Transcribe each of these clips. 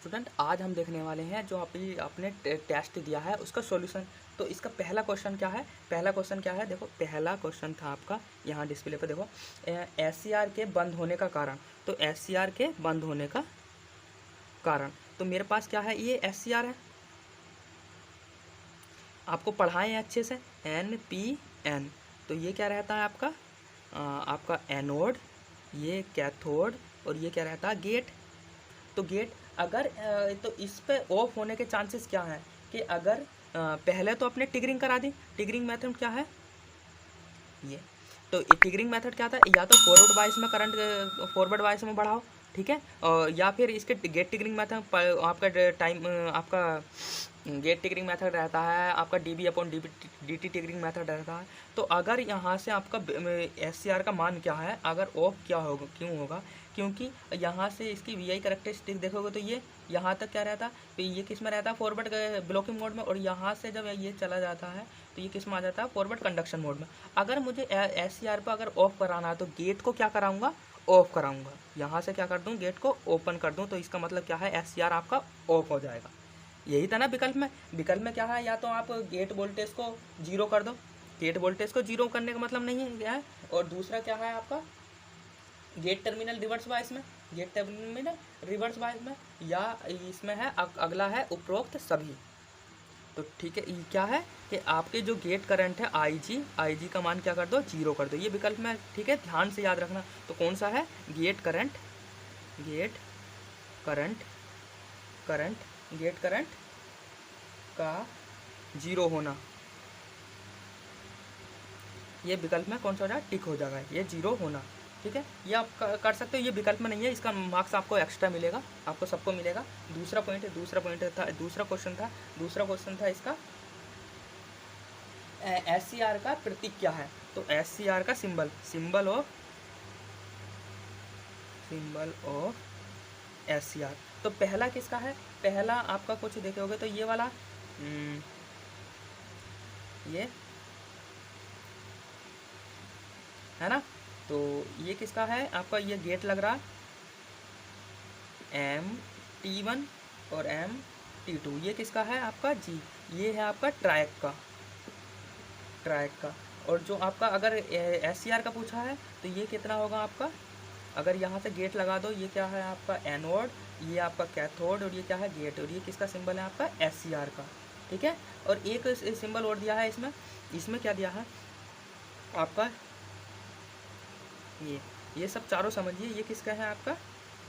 Student, आज हम देखने वाले हैं जो अभी आपने टेस्ट दिया है उसका सॉल्यूशन। तो इसका पहला क्वेश्चन क्या है? देखो, पहला क्वेश्चन था आपका यहाँ डिस्प्ले पे देखो, एससीआर के बंद होने का कारण। तो एससीआर के बंद होने का कारण, तो मेरे पास क्या है, ये एससीआर है, आपको पढ़ाएं हैं अच्छे से, NPN। तो ये क्या रहता है आपका, आपका एनोड, ये कैथोड, और ये क्या रहता है, गेट। तो गेट अगर तो इस पे ऑफ होने के चांसेस क्या हैं कि अगर पहले तो अपने टिगरिंग करा दी। टिगरिंग मेथड क्या है, ये तो टिगरिंग मेथड क्या था, या तो फॉरवर्ड वाइस में करंट फॉरवर्ड वाइस में बढ़ाओ, ठीक है, और या फिर इसके गेट टिगरिंग मेथड आपका टाइम आपका गेट टिगरिंग मेथड रहता है, आपका DB/DT टिगरिंग मेथड रहता है। तो अगर यहाँ से आपका SCR का मान क्या है, अगर ऑफ क्या होगा, क्यों होगा, क्योंकि यहाँ से इसकी VI करेक्टरिस्टिक देखोगे तो ये यहाँ तक क्या रहता है, तो ये किस में रहता है, फॉरवर्ड ब्लॉकिंग मोड में, और यहाँ से जब ये चला जाता है तो ये किस में आ जाता है, फॉरवर्ड कंडक्शन मोड में। अगर मुझे SCR पर अगर ऑफ कराना है तो गेट को क्या कराऊंगा, ऑफ कराऊंगा, यहाँ से क्या कर दूँ, गेट को ओपन कर दूँ, तो इसका मतलब क्या है, SCR आपका ऑफ हो जाएगा। यही था ना विकल्प में। विकल्प में क्या है, या तो आप गेट वोल्टेज को जीरो कर दो, गेट वोल्टेज को जीरो करने का मतलब नहीं है क्या है, और दूसरा क्या है आपका, गेट टर्मिनल रिवर्स बायस में, गेट टर्मिनल रिवर्स बायस में, या इसमें है अगला है उपरोक्त सभी। तो ठीक है, ये क्या है कि आपके जो गेट करंट है IG का मान क्या कर दो, जीरो कर दो, ये विकल्प में, ठीक है, ध्यान से याद रखना। तो कौन सा है, गेट करंट का जीरो होना, ये विकल्प में कौन सा हो जाएगा, टिक हो जाएगा, ये जीरो होना, ठीक है। ये आप कर सकते हो, ये विकल्प में नहीं है, इसका मार्क्स आपको एक्स्ट्रा मिलेगा, आपको सबको मिलेगा। दूसरा क्वेश्चन था इसका, SCR का प्रतीक क्या है। तो SCR का सिंबल ऑफ SCR। तो पहला किसका है, पहला आपका कुछ देखे होगे तो ये वाला, ये है ना। तो ये किसका है आपका, ये गेट लग रहा MT1 और MT2, ये किसका है आपका G, ये है आपका ट्रैक का। और जो आपका अगर SCR का पूछा है तो ये कितना होगा आपका, अगर यहाँ से गेट लगा दो, ये क्या है आपका एनोड, ये आपका कैथोड, और ये क्या है गेट, और ये किसका सिंबल है आपका SCR का, ठीक है। और एक सिंबल और दिया है इसमें क्या दिया है आपका, ये सब चारों समझिए, ये किसका है आपका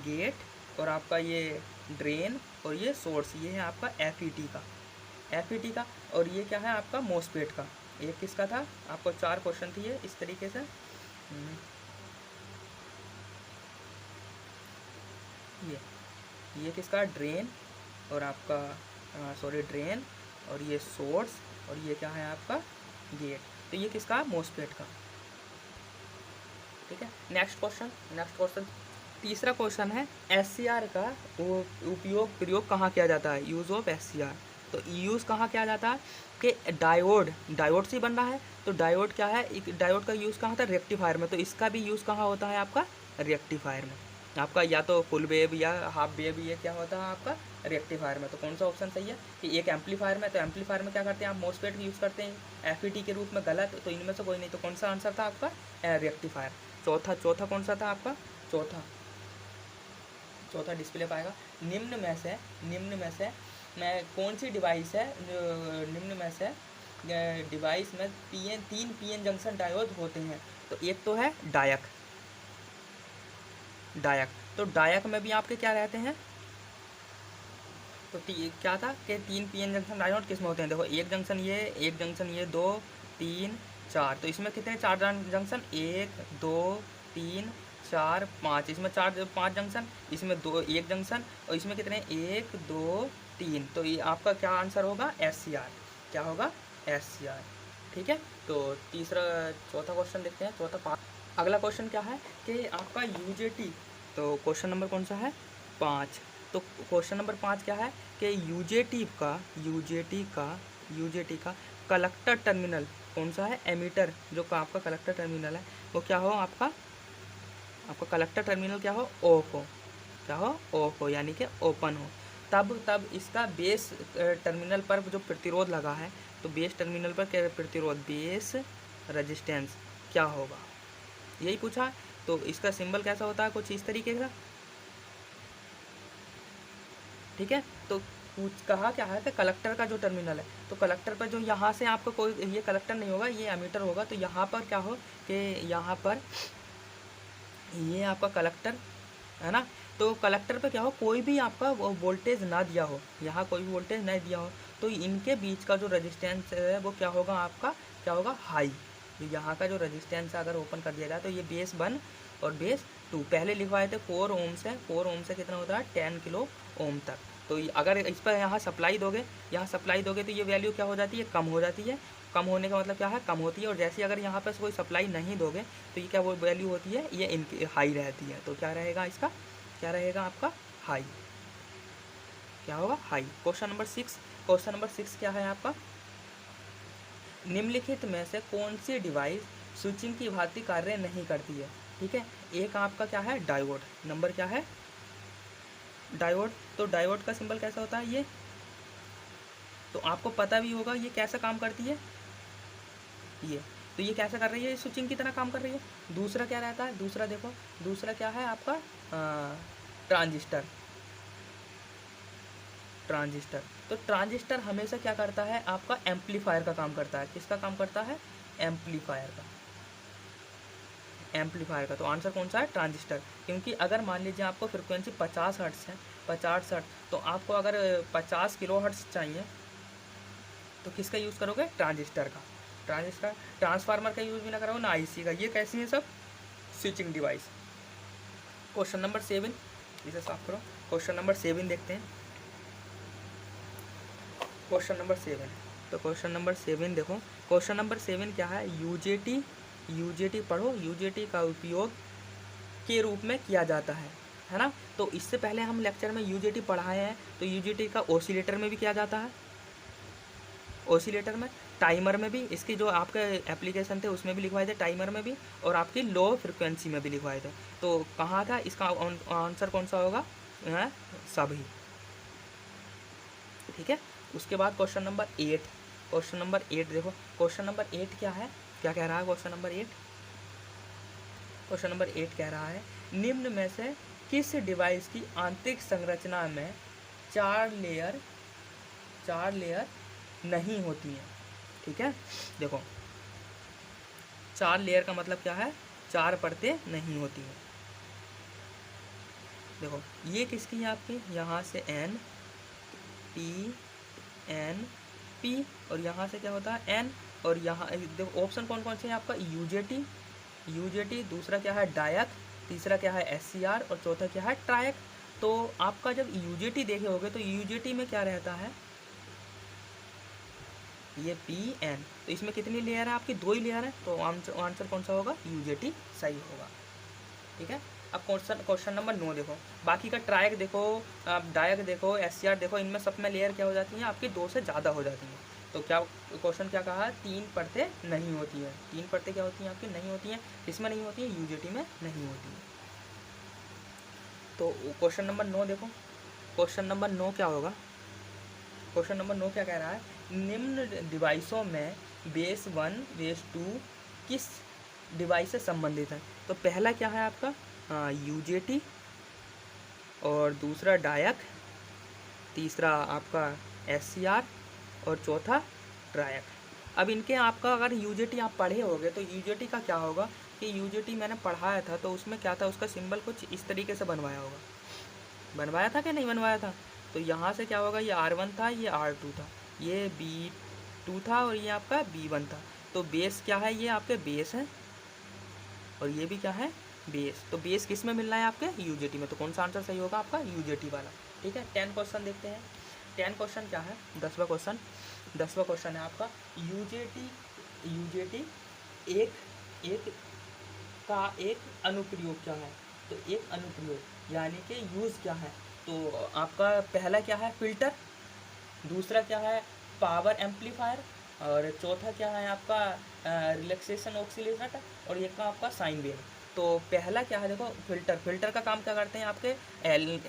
गेट, और आपका ये ड्रेन, और ये सोर्स, ये है आपका FET का, और ये क्या है आपका मोसफेट का। ये किसका था, आपको 4 क्वेश्चन थी ये इस तरीके से, ये किसका ड्रेन, और आपका ड्रेन, और ये सोर्स, और ये क्या है आपका गेट। तो ये किसका, मोसफेट का, ठीक है। नेक्स्ट क्वेश्चन तीसरा क्वेश्चन है, SCR का प्रयोग कहाँ किया जाता है, यूज़ ऑफ SCR। तो यूज़ कहाँ किया जाता है कि डायोड से बन रहा है, तो डायोड क्या है, डायोड का यूज़ कहाँ था, रेक्टिफायर में। तो इसका भी यूज़ कहाँ होता है आपका, रेक्टिफायर में, आपका या तो फुल वेव या हाफ वेव, ये क्या होता है आपका रेक्टिफायर में। तो कौन सा ऑप्शन सही है कि एक एम्पलीफायर में, तो एम्पलीफायर में क्या करते हैं आप, मोसफेट यूज़ करते हैं FET के रूप में, गलत, तो इनमें से कोई नहीं। तो कौन सा आंसर था आपका, रेक्टिफायर। चौथा कौन सा था आपका, चौथा डिस्प्ले पाएगा, निम्न में से मैं कौन सी डिवाइस है, निम्न में से डिवाइस में 3 PN जंक्शन डायोड होते हैं। तो एक तो है डायक, तो डायक में भी आपके क्या रहते हैं, तो क्या था कि 3 PN जंक्शन डायोड किस में होते हैं, देखो एक जंक्शन ये 2 3 4, तो इसमें कितने 4 जंक्शन, 1 2 3 4 5, इसमें 5 जंक्शन, इसमें 1 जंक्शन, और इसमें कितने 1 2 3। तो ये आपका क्या आंसर होगा, SCR, क्या होगा SCR, ठीक है। तो चौथा क्वेश्चन देखते हैं, अगला क्वेश्चन क्या है कि आपका UJT। तो क्वेश्चन नंबर कौन सा है, 5। तो क्वेश्चन नंबर 5 क्या है कि UJT का कलेक्टर टर्मिनल कौन सा है, एमीटर जो का आपका कलेक्टर टर्मिनल है वो क्या हो, आपका कलेक्टर टर्मिनल क्या हो, ऑफ हो, यानी कि ओपन हो। तब इसका बेस टर्मिनल पर जो प्रतिरोध लगा है, तो बेस टर्मिनल पर क्या प्रतिरोध, बेस रेजिस्टेंस क्या होगा, यही पूछा। तो इसका सिंबल कैसा होता है, कुछ इस तरीके का, ठीक है। तो कहा क्या है कि कलेक्टर का जो टर्मिनल है, तो कलेक्टर पर जो यहाँ से आपको कोई, ये कलेक्टर नहीं होगा, ये एमीटर होगा, तो यहाँ पर क्या हो कि यहाँ पर ये आपका कलेक्टर है ना, तो कलेक्टर पे क्या हो, कोई भी आपका वोल्टेज ना दिया हो, यहाँ कोई भी वोल्टेज नहीं दिया हो, तो इनके बीच का जो रेजिस्टेंस है वो क्या होगा आपका, क्या होगा, हाई। तो यहाँ का जो रेजिस्टेंस अगर ओपन कर दिया जाए तो ये बेस 1 और बेस 2 पहले लिखवाए थे 4 ओम से, 4 ओम से कितना होता है 10 किलो ओम तक। तो अगर इस पर यहाँ सप्लाई दोगे, तो ये वैल्यू क्या हो जाती है, कम हो जाती है। कम होने का मतलब क्या है, कम होती है। और जैसे अगर यहाँ पर कोई सप्लाई नहीं दोगे तो ये क्या वो वैल्यू होती है, ये इनकी हाई रहती है। तो क्या रहेगा इसका, क्या रहेगा आपका, हाई, क्या होगा, हाई। क्वेश्चन नंबर 6 क्या है आपका, निम्नलिखित में से कौन सी डिवाइस स्विचिंग की भांति कार्य नहीं करती है, ठीक है। एक आपका क्या है, डायोड, नंबर क्या है, डायोड। तो डायोड का सिंबल कैसा होता है, ये तो आपको पता भी होगा ये कैसा काम करती है, ये तो ये कैसा कर रही है, स्विचिंग की तरह काम कर रही है। दूसरा क्या रहता है, दूसरा देखो, दूसरा क्या है आपका, ट्रांजिस्टर। तो ट्रांजिस्टर हमेशा क्या करता है, आपका एम्पलीफायर का काम करता है। किसका काम करता है, एम्पलीफायर का। तो आंसर कौन सा है, ट्रांजिस्टर। क्योंकि अगर मान लीजिए आपको फ्रिक्वेंसी 50 हर्ट्ज है, 50 हर्ट्ज, तो आपको अगर 50 किलो हर्ट्ज चाहिए तो किसका यूज़ करोगे, ट्रांजिस्टर का। ट्रांसफार्मर का यूज़ भी ना करोगे, ना आईसी का। ये कैसी है, सब स्विचिंग डिवाइस। क्वेश्चन नंबर 7, इसे साफ करो। क्वेश्चन नंबर 7 देखते हैं। क्वेश्चन नंबर 7, तो क्वेश्चन नंबर 7 देखो, क्वेश्चन नंबर 7 क्या है, यूजेटी पढ़ो। यूजेटी का उपयोग के रूप में किया जाता है ना। तो इससे पहले हम लेक्चर में यूजेटी पढ़ाए हैं। तो यूजेटी का ओसिलेटर में भी किया जाता है, ओसिलेटर में, टाइमर में भी, इसकी जो आपके एप्लीकेशन थे उसमें भी लिखवाए थे, टाइमर में भी, और आपकी लो फ्रिक्वेंसी में भी लिखवाए थे। तो कहाँ था इसका आंसर, कौन सा होगा, सभी, ठीक है। उसके बाद क्वेश्चन नंबर 8 देखो। क्वेश्चन नंबर 8 क्या है, क्या कह रहा है क्वेश्चन नंबर 8, क्वेश्चन नंबर 8 कह रहा है, निम्न में से किस डिवाइस की आंतरिक संरचना में 4 लेयर नहीं होती हैं, ठीक है। देखो 4 लेयर का मतलब क्या है, 4 परतें नहीं होती हैं। देखो ये किसकी है आपकी, यहाँ से N P और यहाँ से क्या होता है N, और यहाँ देखो ऑप्शन कौन कौन से हैं आपका, यूजेटी, दूसरा क्या है डायक, तीसरा क्या है SCR, और चौथा क्या है ट्रायक। तो आपका जब यूजेटी देखे होगे तो यूजेटी में क्या रहता है, ये PN, तो इसमें कितनी लेयर है आपकी, 2 ही लेयर है। तो आंसर कौन सा होगा, यूजेटी सही होगा, ठीक है। अब क्वेश्चन नंबर 9 देखो। बाकी का ट्रायक देखो, आप डायक देखो, SCR देखो, इनमें सब में लेयर क्या हो जाती हैं आपकी, 2 से ज़्यादा हो जाती हैं। तो क्या क्वेश्चन क्या कहा है, 3 परतें नहीं होती हैं। 3 परतें क्या होती हैं आपकी, नहीं होती हैं। इसमें नहीं होती हैं, यूजेटी में नहीं होती हैं। तो क्वेश्चन नंबर 9 देखो, क्वेश्चन नंबर 9 क्या होगा, क्वेश्चन नंबर 9 क्या कह रहा है, निम्न डिवाइसों में बेस 1 बेस 2 किस डिवाइस से संबंधित है। तो पहला क्या है आपका, यूजेटी, और दूसरा डायक, तीसरा आपका SCR, और चौथा ट्रायक। अब इनके आपका अगर यूजेटी आप पढ़े होगे तो यूजेटी का क्या होगा कि यूजेटी मैंने पढ़ाया था, तो उसमें क्या था, उसका सिंबल कुछ इस तरीके से बनवाया था कि नहीं बनवाया था। तो यहाँ से क्या होगा, ये R1 था, ये R2 था, ये B2 था, और ये आपका B1 था। तो बेस क्या है, ये आपके बेस है, और ये भी क्या है, बेस। तो बेस किस में मिलना है आपके, यूजेटी में। तो कौन सा आंसर सही होगा आपका, यूजेटी वाला, ठीक है। 10 क्वेश्चन देखते हैं। 10 क्वेश्चन क्या है, 10वां क्वेश्चन है आपका, यूजेटी एक अनुप्रयोग क्या है। तो एक अनुप्रयोग यानी कि यूज़ क्या है। तो आपका पहला क्या है, फिल्टर, दूसरा क्या है, पावर एम्पलीफायर, और चौथा क्या है आपका रिलैक्सेशन ऑक्सीलेटर, और एक का आपका साइन वेव। तो पहला क्या है, देखो फिल्टर, फिल्टर का काम क्या करते हैं आपके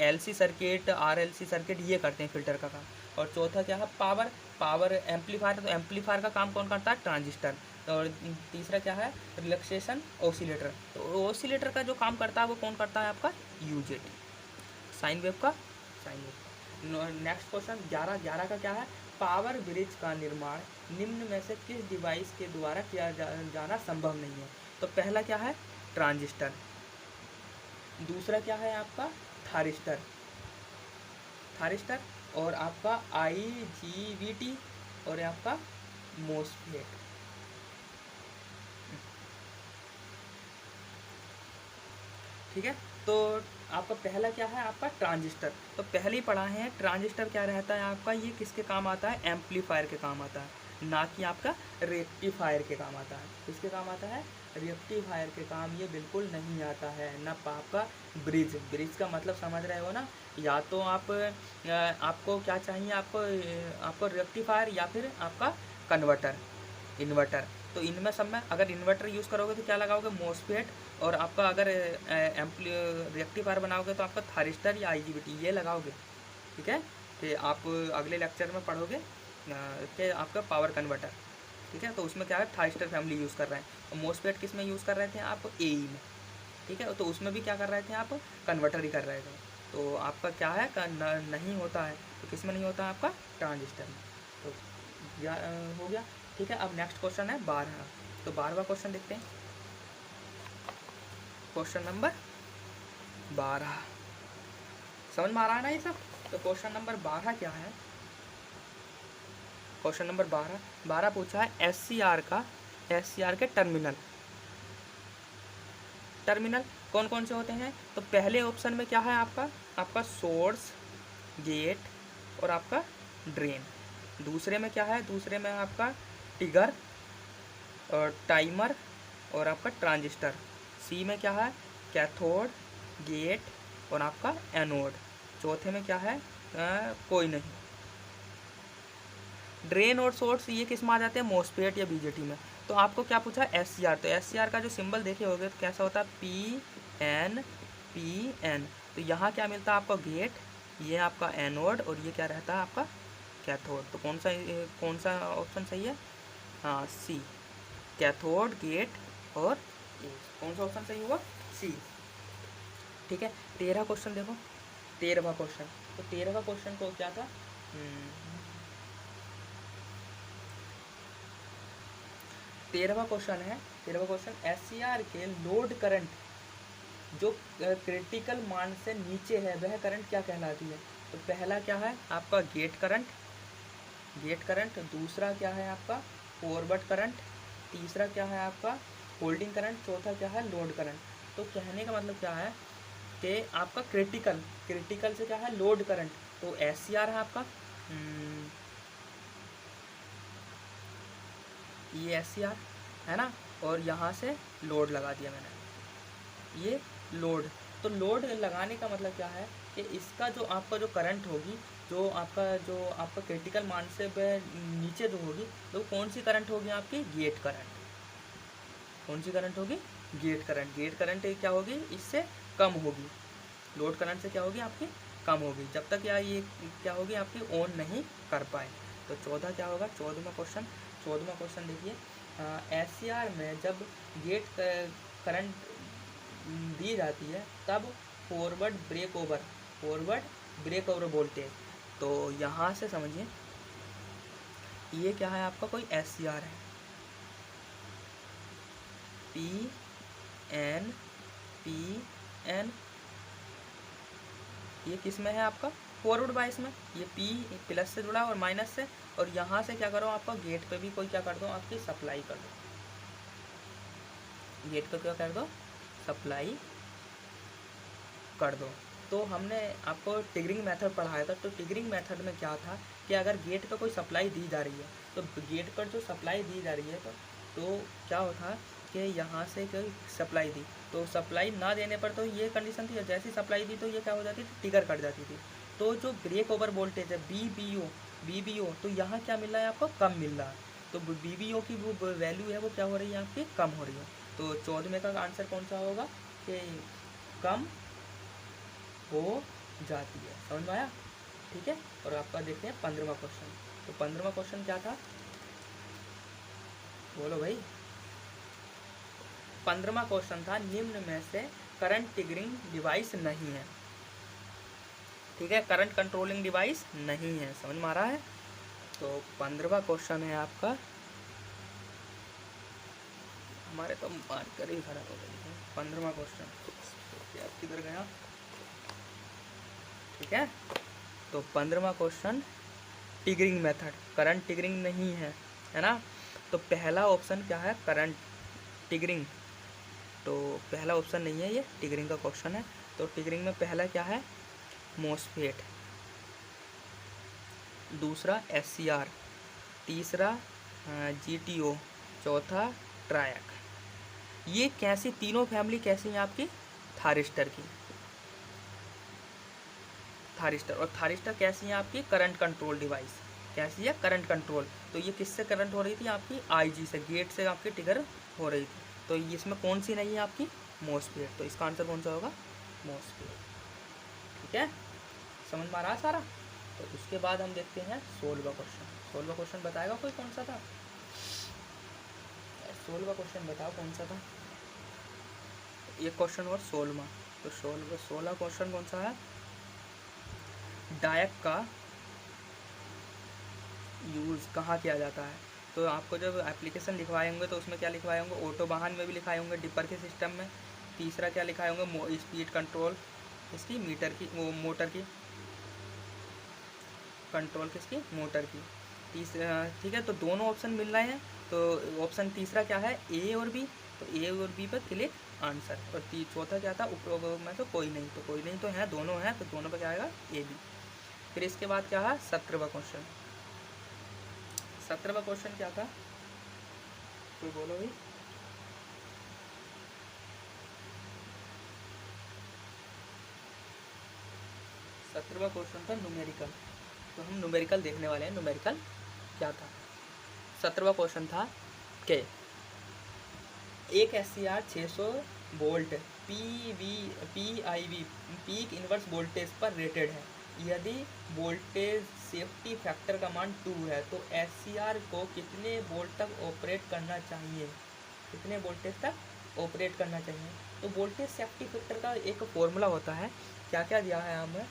LC सर्किट, RLC सर्किट, ये करते हैं फिल्टर का काम। और चौथा क्या है, पावर, पावर एम्पलीफायर, तो एम्पलीफायर का काम कौन करता है, ट्रांजिस्टर। और तीसरा क्या है, रिलैक्सेशन ऑसिलेटर, तो ऑसिलेटर का जो काम करता है वो कौन करता है आपका, UJT, साइन वेव का, साइन वेव। नेक्स्ट क्वेश्चन 11 का क्या है, पावर ब्रिज का निर्माण निम्न में से किस डिवाइस के द्वारा किया जाना संभव नहीं है। तो पहला क्या है, ट्रांजिस्टर, दूसरा क्या है आपका, थारिस्टर, थारिस्टर, और आपका IGBT, और आपका मोसफेट। ठीक है, तो आपका पहला क्या है आपका ट्रांजिस्टर, तो पहले ही पढ़ा है ट्रांजिस्टर क्या रहता है आपका, ये किसके काम आता है, एम्पलीफायर के काम आता है, ना कि आपका रेक्टिफायर के काम आता है। किसके काम आता है, रेक्टिफायर के काम ये बिल्कुल नहीं आता है। ना आपका ब्रिज, ब्रिज का मतलब समझ रहे हो ना, या तो आप आपको क्या चाहिए, आपको रेक्टिफायर या फिर आपका कन्वर्टर, इन्वर्टर। तो इनमें सब में अगर इन्वर्टर यूज़ करोगे तो क्या लगाओगे, मोसफेट, और आपका अगर रेक्टिफायर बनाओगे तो आपका थारिस्टर या IGBT ये लगाओगे। ठीक है, कि आप अगले लेक्चर में पढ़ोगे कि आपका पावर कन्वर्टर। ठीक है, तो उसमें क्या है, थारिस्टर फैमिली यूज़ कर रहे हैं, और मोसफेट किस में यूज़ कर रहे थे आप, AE में। ठीक है, तो उसमें भी क्या कर रहे थे आप, कन्वर्टर ही कर रहे थे। तो आपका क्या है, नहीं होता है, तो किस में नहीं होता है आपका, ट्रांजिस्टर में। तो हो गया। ठीक है, अब नेक्स्ट क्वेश्चन है 12, तो 12वां क्वेश्चन देखते हैं। क्वेश्चन नंबर 12 समझ में आ रहा है ना ये सब। तो क्वेश्चन नंबर 12 क्या है, क्वेश्चन नंबर 12 पूछा है SCR के टर्मिनल, टर्मिनल कौन कौन से होते हैं। तो पहले ऑप्शन में क्या है आपका सोर्स, गेट और आपका ड्रेन। दूसरे में क्या है, दूसरे में आपका ट्रिगर और टाइमर और आपका ट्रांजिस्टर। सी में क्या है, कैथोड, गेट और आपका एनोड। चौथे में क्या है, कोई नहीं। ड्रेन और सोर्स ये किस में आ जाते हैं, मोसफेट या BJT में। तो आपको क्या पूछा, SCR, तो SCR का जो सिंबल देखे होगे तो कैसा होता है, PN। तो यहाँ क्या मिलता है आपको, गेट, ये आपका एनोड, और ये क्या रहता है आपका कैथोड। तो कौन सा ऑप्शन सही है, हाँ C, कैथोड, गेट और कौन सा ऑप्शन सही हुआ, C। ठीक है, 13 क्वेश्चन देखो, 13वां क्वेश्चन। तो 13वां क्वेश्चन को क्या था, 13वां क्वेश्चन है, 13वां क्वेश्चन, SCR के लोड करंट जो क्रिटिकल मान से नीचे है वह करंट क्या कहलाती है। तो पहला क्या है आपका, गेट करंट, गेट करंट। दूसरा क्या है आपका, फॉरवर्ड करंट। तीसरा क्या है आपका, होल्डिंग करंट। चौथा क्या है, लोड करंट। तो कहने का मतलब क्या है कि आपका क्रिटिकल, क्रिटिकल से क्या है, लोड करंट। तो SCR है आपका, ये SCR है ना, और यहाँ से लोड लगा दिया मैंने, ये लोड। तो लोड लगाने का मतलब क्या है कि इसका जो आपका जो करंट होगी, जो आपका क्रिटिकल मान से नीचे जो होगी, तो कौन सी करंट होगी आपकी, गेट करंट। कौन सी करंट होगी, गेट करंट। गेट करंट क्या होगी, इससे कम होगी, लोड करंट से क्या होगी आपकी कम होगी, जब तक ये क्या होगी आपकी ऑन नहीं कर पाए। तो 14 क्या होगा, 14वां क्वेश्चन देखिए, SCR में जब गेट करंट दी जाती है तब फॉरवर्ड ब्रेक ओवर वोल्टेज। तो यहाँ से समझिए ये क्या है आपका, कोई SCR है, PN ये किस में है आपका, फॉरवर्ड बाइस में। ये P प्लस से जुड़ा और माइनस से, और यहाँ से क्या करो आपका गेट पे भी कोई क्या कर दो, आपकी सप्लाई कर दो, गेट को क्या कर दो, सप्लाई कर दो। तो हमने आपको ट्रिगरिंग मेथड पढ़ाया था। तो ट्रिगरिंग मेथड में क्या था कि अगर गेट पर कोई सप्लाई दी जा रही है, तो गेट पर जो सप्लाई दी जा रही है तो क्या होता कि यहाँ से कोई सप्लाई दी, तो सप्लाई ना देने पर तो ये कंडीशन थी, जैसी सप्लाई दी तो ये क्या हो जाती थी, ट्रिगर कट जाती थी। तो जो ब्रेक ओवर वोल्टेज है BBO, तो यहाँ क्या मिल रहा है आपको, कम मिल रहा है। तो BBO की वो वैल्यू है वो क्या हो रही है आपकी, कम हो रही है। तो 14वें का आंसर कौन सा होगा कि कम हो जाती है। समझ में आया? ठीक है। और आपका देखते हैं 15वां क्वेश्चन। तो 15वां क्वेश्चन क्या था, बोलो भाई। 15वां क्वेश्चन था निम्न में से करंट ट्रिगरिंग डिवाइस नहीं है। ठीक है, करंट कंट्रोलिंग डिवाइस नहीं है। समझ में आ रहा है? तो 15वां क्वेश्चन है आपका, हमारे तो मार्कर ही खराब हो गई है। 15वां क्वेश्चन आप किधर गया? ठीक है, तो 15वां question triggering method, current triggering नहीं है ना। तो पहला ऑप्शन क्या है, करंट ट्रिगरिंग। तो पहला ऑप्शन नहीं है, ये ट्रिगरिंग का क्वेश्चन है। तो ट्रिगरिंग में पहला क्या है, मॉसफेट, दूसरा SCR, तीसरा GTO, चौथा ट्रायक। ये कैसी तीनों फैमिली कैसी हैं आपकी, थारिस्टर की, थारिस्टर। और थारिस्टर कैसी है आपकी, करंट कंट्रोल डिवाइस। कैसी है, करंट कंट्रोल। तो ये किससे करंट हो रही थी आपकी, IG से, गेट से आपकी ट्रिगर हो रही थी। तो इसमें कौन सी नहीं है आपकी, मॉसफेट। तो इसका आंसर कौन सा होगा, मॉसफेट। ठीक है, समझ में आ रहा सारा। तो उसके बाद हम देखते हैं 16वां क्वेश्चन। 16वां क्वेश्चन बताएगा कोई, कौन सा था 16वां क्वेश्चन, बताओ कौन सा था। एक क्वेश्चन और 16वां। तो 16वां क्वेश्चन कौन सा है, डायक का यूज़ कहाँ किया जाता है। तो आपको जब एप्लीकेशन लिखवाए होंगे तो उसमें क्या लिखवाए होंगे, ऑटो वाहन में भी लिखाए होंगे, डिपर के सिस्टम में। तीसरा क्या लिखाए होंगे, स्पीड कंट्रोल, इसकी मीटर की, वो मोटर की कंट्रोल, किसकी, मोटर की। तीसरा, ठीक है, तो दोनों ऑप्शन मिल रहे हैं। तो ऑप्शन तीसरा क्या है, A और B। तो A और B पर क्लिक आंसर। और चौथा क्या था, उपरोक्त में तो कोई नहीं, तो कोई नहीं तो है, दोनों हैं, तो दोनों पर क्या आएगा, AB। फिर इसके बाद क्या है, 17वां क्वेश्चन। 17वां क्वेश्चन क्या था, कोई बोलो भाई। 17वां क्वेश्चन था न्यूमेरिकल। तो हम न्यूमेरिकल देखने वाले हैं, न्यूमेरिकल क्या था। 17वां क्वेश्चन था कि एक SCR 600 volt PIV peak inverse voltage पर रेटेड है। यदि वोल्टेज सेफ्टी फैक्टर का मान 2 है तो SCR को कितने वोल्ट तक ऑपरेट करना चाहिए, कितने वोल्टेज तक ऑपरेट करना चाहिए। तो वोल्टेज सेफ्टी फैक्टर का एक फॉर्मूला होता है, क्या क्या दिया है हमें,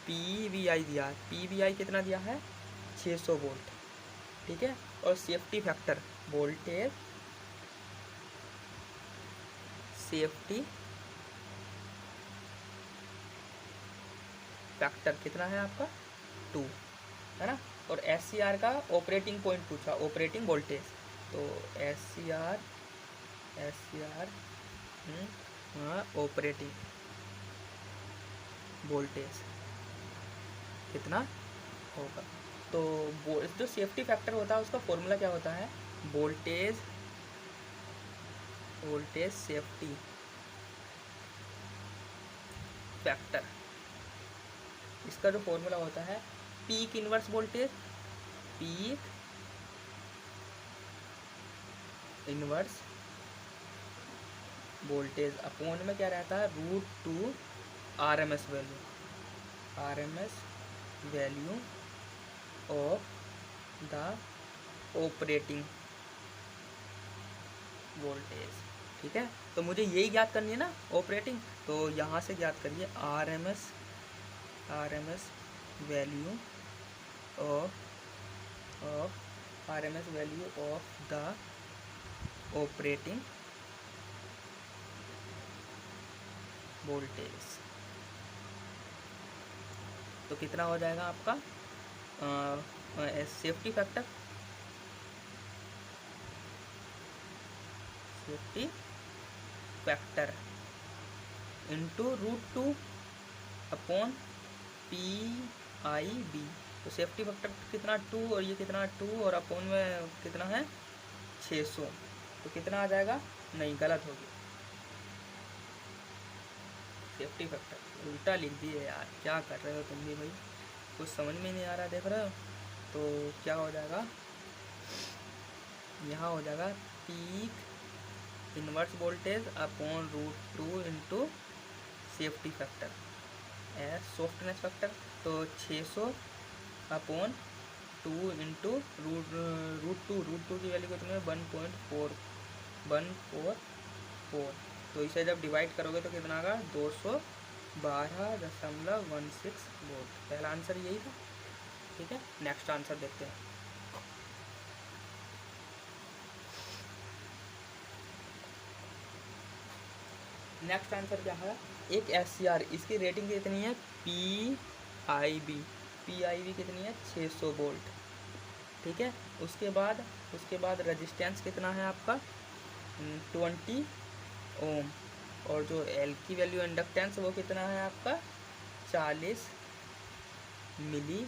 PVI दिया है। PVI कितना दिया है, 600 वोल्ट। ठीक है, और safety factor, voltage safety factor कितना है आपका, 2, है ना। और SCR का ऑपरेटिंग पॉइंट पूछा, ऑपरेटिंग वोल्टेज। तो SCR ऑपरेटिंग वोल्टेज कितना होगा। तो जो सेफ्टी फैक्टर होता है उसका फॉर्मूला क्या होता है, वोल्टेज सेफ्टी फैक्टर। इसका जो फॉर्मूला होता है, peak inverse voltage, peak inverse voltage upon में क्या रहता है, √2 RMS value of the operating voltage. ठीक है, तो मुझे यही ज्ञात करनी है ना, ऑपरेटिंग। तो यहाँ से ज्ञात करिए RMS value of the operating voltage. तो कितना हो जाएगा आपका safety factor into √2 upon PIV। तो सेफ्टी फैक्टर कितना 2 और ये कितना 2 और अपॉन में कितना है 600। तो कितना आ जाएगा, नहीं गलत हो गया, सेफ्टी फैक्टर उल्टा लिख दिए यार, क्या कर रहे हो तुम भी भाई, कुछ समझ में नहीं आ रहा, देख रहे हो। तो क्या हो जाएगा, यहाँ हो जाएगा peak inverse voltage upon √2 into safety factor softness factor. तो 600 अपॉन 2 इंटू रूट टू की वैल्यू कितनी है 1.4। तो इसे जब डिवाइड करोगे तो कितना आएगा 212.16 वोल्ट। पहला आंसर यही था। ठीक है, नेक्स्ट आंसर देखते हैं। नेक्स्ट आंसर क्या है, एक SCR, इसकी रेटिंग कितनी है PIV कितनी है 600 वोल्ट। ठीक है, उसके बाद रेजिस्टेंस कितना है आपका 20 ओम, और जो L की वैल्यू इंडक्टेंस वो कितना है आपका 40 मिली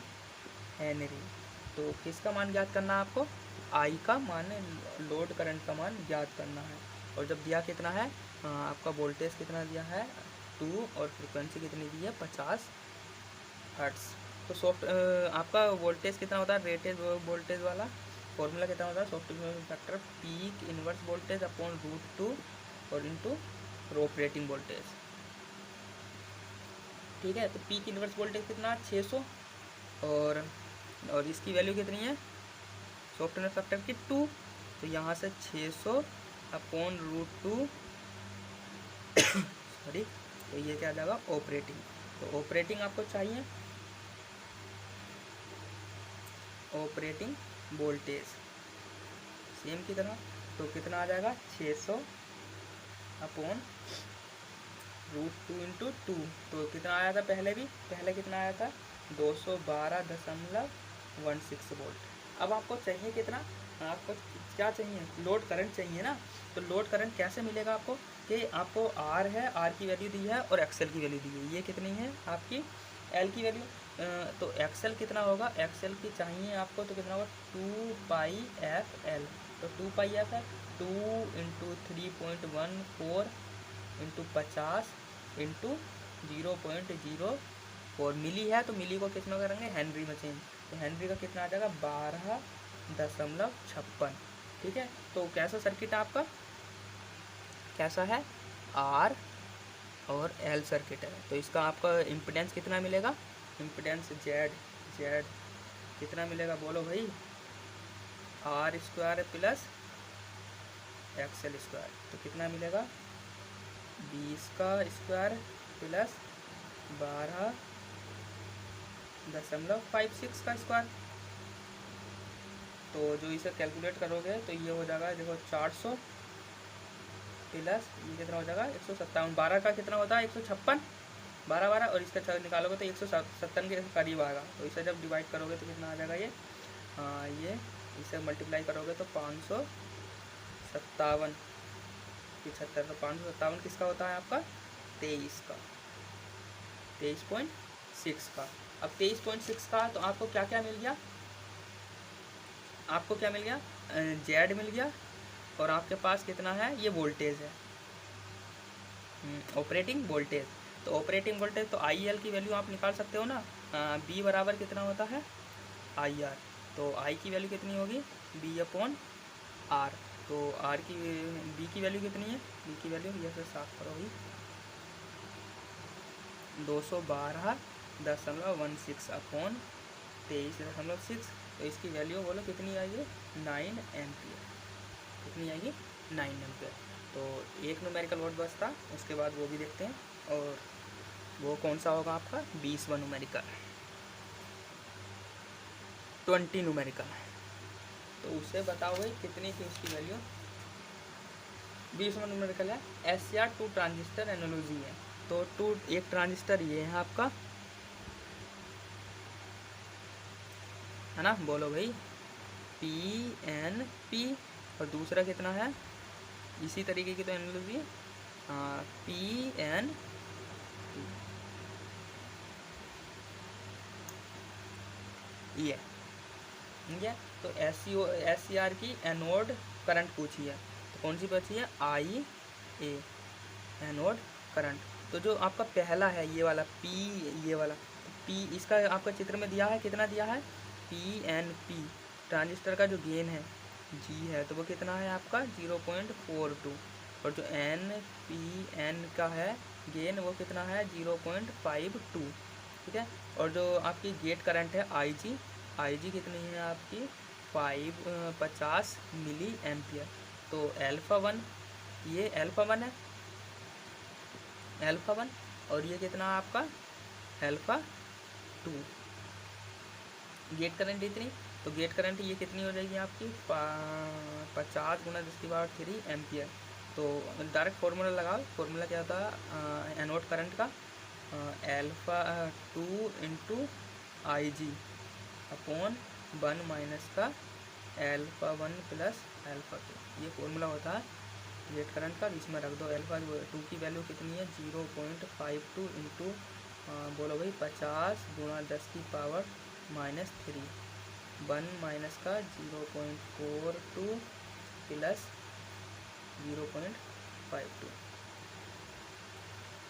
हेनरी। तो किसका मान ज्ञात करना है आपको, I का मान, लोड करंट का मान ज्ञात करना है। और जब दिया कितना है आपका वोल्टेज कितना दिया है 2 और फ्रिक्वेंसी कितनी दी है 50 हर्ट्ज। तो आपका वोल्टेज कितना होता है रेटेड वोल्टेज वाला फॉर्मूला कितना होता है software factor peak inverse voltage upon √2 और इंटू ऑपरेटिंग वोल्टेज। ठीक है, तो पीक इनवर्स वोल्टेज कितना 600 और इसकी वैल्यू कितनी है सॉफ्टवेयर फैक्टर की 2। तो यहाँ से 600 अपॉन √2 सॉरी, तो ये क्या आ जाएगा ऑपरेटिंग। तो ऑपरेटिंग आपको चाहिए ऑपरेटिंग वोल्टेज सेम की तरह। तो कितना आ जाएगा 600 अपॉन √2 इंटू 2। तो कितना आया था पहले कितना आया था 212.16 वोल्ट। अब आपको चाहिए कितना, आपको क्या चाहिए लोड करंट चाहिए ना। तो लोड करंट कैसे मिलेगा आपको कि आपको R है, R की वैल्यू दी है और XL की वैल्यू दी है। ये कितनी है आपकी L की वैल्यू। तो XL कितना होगा, XL की चाहिए आपको तो कितना होगा 2πfL। तो 2πfL 2 इंटू 3.14 इंटू 50 इंटू 0.04 मिली है। तो मिली को कितना करेंगे हेनरी में चेंज। तो हेनरी का कितना आ जाएगा 12.56। ठीक है, तो कैसा सर्किट है आपका, कैसा है R और L सर्किट है। तो इसका आपका इम्पिडेंस कितना मिलेगा, इम्पिडेंस Z कितना मिलेगा बोलो भाई, R² प्लस XL²। तो कितना मिलेगा 20 का स्क्वायर प्लस 12.56 का स्क्वायर। तो जो इसे कैलकुलेट करोगे तो ये हो जाएगा देखो 400 प्लस ये कितना हो जाएगा 157। 12 का कितना होता है 156, 12 और इसका 6 निकालोगे तो 157 के करीब आएगा। तो इसे जब डिवाइड करोगे तो कितना आ जाएगा ये इसे मल्टीप्लाई करोगे तो 557 75। तो 557 किसका होता है आपका 23 का 23.6 का। अब 23.6 का तो आपको क्या क्या मिल गया, आपको क्या मिल गया Z मिल गया और आपके पास कितना है ये वोल्टेज है ऑपरेटिंग वोल्टेज। तो ऑपरेटिंग वोल्टेज तो IL की वैल्यू आप निकाल सकते हो ना, B बराबर कितना होता है IR। तो I की वैल्यू कितनी होगी B/R। तो B की वैल्यू कितनी है, B की वैल्यू ये से साफ करो ही 212.16 अपॉन 23.6। तो इसकी वैल्यू बोलो कितनी आएगी 9 एम्पियर। कितनी आएगी 9 एम्पियर। तो एक न्यूमेरिकल वर्ड बचता, उसके बाद वो भी देखते हैं। और वो कौन सा होगा आपका 20वां न्यूमेरिकल 20 न्यूमेरिकल। तो उससे बताओ भाई कितनी थी उसकी वैल्यू। 20वां न्यूमेरिकल है SCR 2 ट्रांजिस्टर एनालॉजी है। तो एक ट्रांजिस्टर ये है आपका है ना, बोलो भाई PNP। और दूसरा कितना है इसी तरीके की तो एनालॉजी PN ये ठीक है। तो SCR की एनोड करंट पूछी है, तो कौन सी बची है IA एनोड करंट। तो जो आपका पहला है ये वाला P, ये वाला P इसका आपका चित्र में दिया है कितना दिया है PNP। ट्रांजिस्टर का जो गेन है G है तो वो कितना है आपका 0.42। और जो NPN का है गेन वो कितना है 0.52, ठीक है। और जो आपकी गेट करंट है IG कितनी है आपकी 50 मिली एम्पियर। तो अल्फ़ा 1 ये अल्फ़ा 1 है, अल्फ़ा 1, और ये कितना आपका अल्फ़ा 2। गेट करंट इतनी, तो गेट करंट ये कितनी हो जाएगी आपकी 50 × 10³ एम्पियर। तो डायरेक्ट फार्मूला लगाओ, फार्मूला क्या होता है एनोड करंट का अल्फ़ा 2 × IG अपॉन 1 माइनस का अल्फ़ा 1 प्लस अल्फ़ा 2, ये फार्मूला होता है गेट करंट का। इसमें रख दो अल्फ़ा 2 की वैल्यू कितनी है 0.52 इंटू बोलो भाई 50 × 10⁻³ 1 माइनस का 0.42 प्लस 0.52,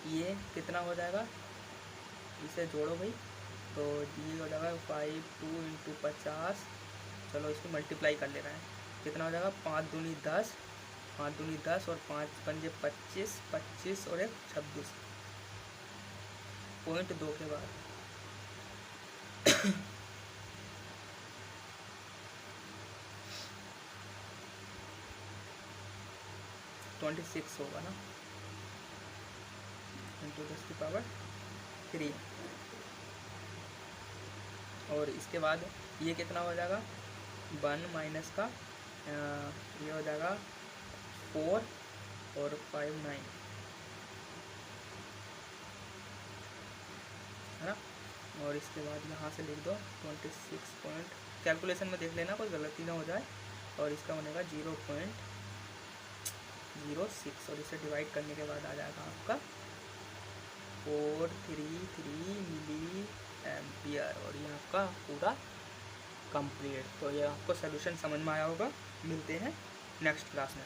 ये कितना हो जाएगा, इसे जोड़ो भाई। तो ये हो जाएगा 52 × 50, चलो इसको मल्टीप्लाई कर ले रहे हैं, कितना हो जाएगा 5 दूनी 10, 5 दूनी 10 और 5 पंजे 25, 25 और 1 26, 0.2 के बाद 26 होगा ना, इंटू 10⁻³ और इसके बाद ये कितना हो जाएगा 1 माइनस का ये हो जाएगा 4 और 5 9, है ना। और इसके बाद यहाँ से लिख दो 26 पॉइंट, कैलकुलेशन में देख लेना कोई गलती ना हो जाए। और इसका बनेगा 0.06 और इसे डिवाइड करने के बाद आ जाएगा आपका 433 मिली एम्पियर। और ये आपका पूरा कंप्लीट। तो ये आपको सोल्यूशन समझ में आया होगा। मिलते हैं नेक्स्ट क्लास में।